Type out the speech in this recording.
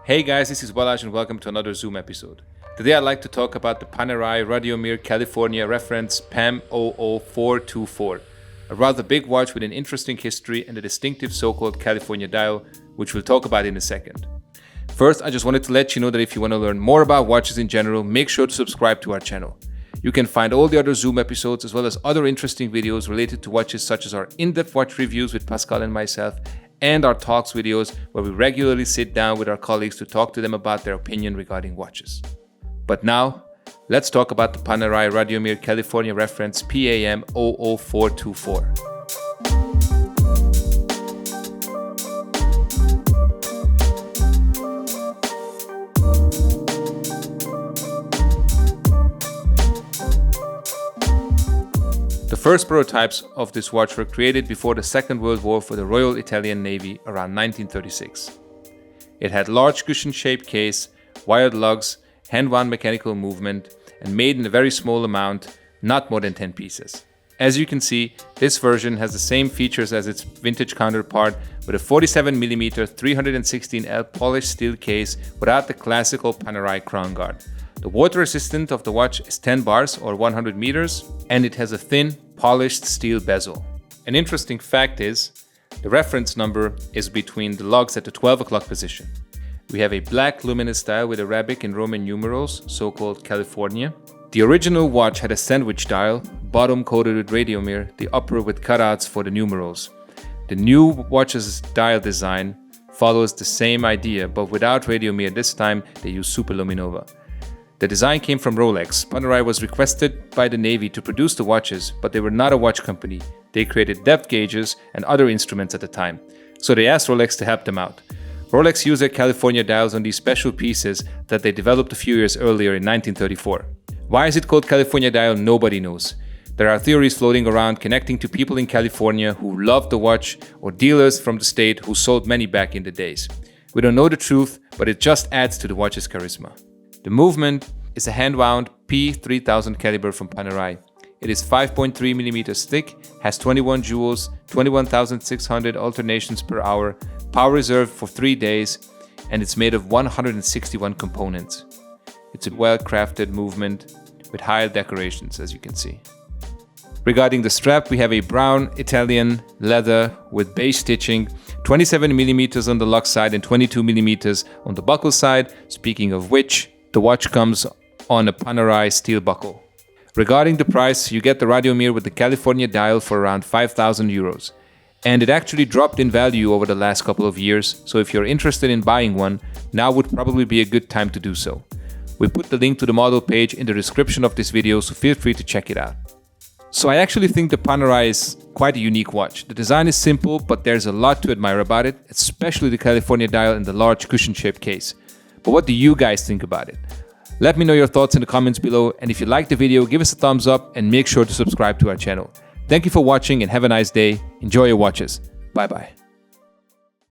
Hey guys, this is Balazs and welcome to another Zoom episode. Today I'd like to talk about the Panerai Radiomir California reference PAM 00424, a rather big watch with an interesting history and a distinctive so-called California dial, which we'll talk about in a second. First, I just wanted to let you know that if you want to learn more about watches in general, make sure to subscribe to our channel. You can find all the other Zoom episodes as well as other interesting videos related to watches, such as our in-depth watch reviews with Pascal and myself, and our talks videos where we regularly sit down with our colleagues to talk to them about their opinion regarding watches. But now, let's talk about the Panerai Radiomir California reference PAM 00424. The first prototypes of this watch were created before the Second World War for the Royal Italian Navy around 1936. It had large cushion-shaped case, wired lugs, hand-wound mechanical movement, and made in a very small amount, not more than 10 pieces. As you can see, this version has the same features as its vintage counterpart with a 47mm 316L polished steel case without the classical Panerai crown guard. The water resistance of the watch is 10 bars or 100 meters, and it has a thin, polished steel bezel. An interesting fact is, the reference number is between the lugs at the 12 o'clock position. We have a black luminous dial with Arabic and Roman numerals, so-called California. The original watch had a sandwich dial, bottom coated with radiomir, the upper with cutouts for the numerals. The new watch's dial design follows the same idea, but without radiomir. This time they use superluminova. The design came from Rolex. Panerai was requested by the Navy to produce the watches, but they were not a watch company. They created depth gauges and other instruments at the time, so they asked Rolex to help them out. Rolex used their California dials on these special pieces that they developed a few years earlier in 1934. Why is it called California dial? Nobody knows. There are theories floating around connecting to people in California who loved the watch or dealers from the state who sold many back in the days. We don't know the truth, but it just adds to the watch's charisma. The movement is a hand-wound P3000 caliber from Panerai. It is 5.3mm thick, has 21 jewels, 21,600 alternations per hour, power reserve for 3 days, and it's made of 161 components. It's a well-crafted movement with high decorations, as you can see. Regarding the strap, we have a brown Italian leather with beige stitching, 27mm on the lug side and 22mm on the buckle side, speaking of which, the watch comes on a Panerai steel buckle. Regarding the price, you get the Radiomir with the California dial for around 5,000 euros. And it actually dropped in value over the last couple of years, so if you're interested in buying one, now would probably be a good time to do so. We put the link to the model page in the description of this video, so feel free to check it out. So I actually think the Panerai is quite a unique watch. The design is simple, but there's a lot to admire about it, especially the California dial and the large cushion-shaped case. But what do you guys think about it? Let me know your thoughts in the comments below, and if you liked the video, give us a thumbs up and make sure to subscribe to our channel. Thank you for watching and have a nice day. Enjoy your watches. Bye bye.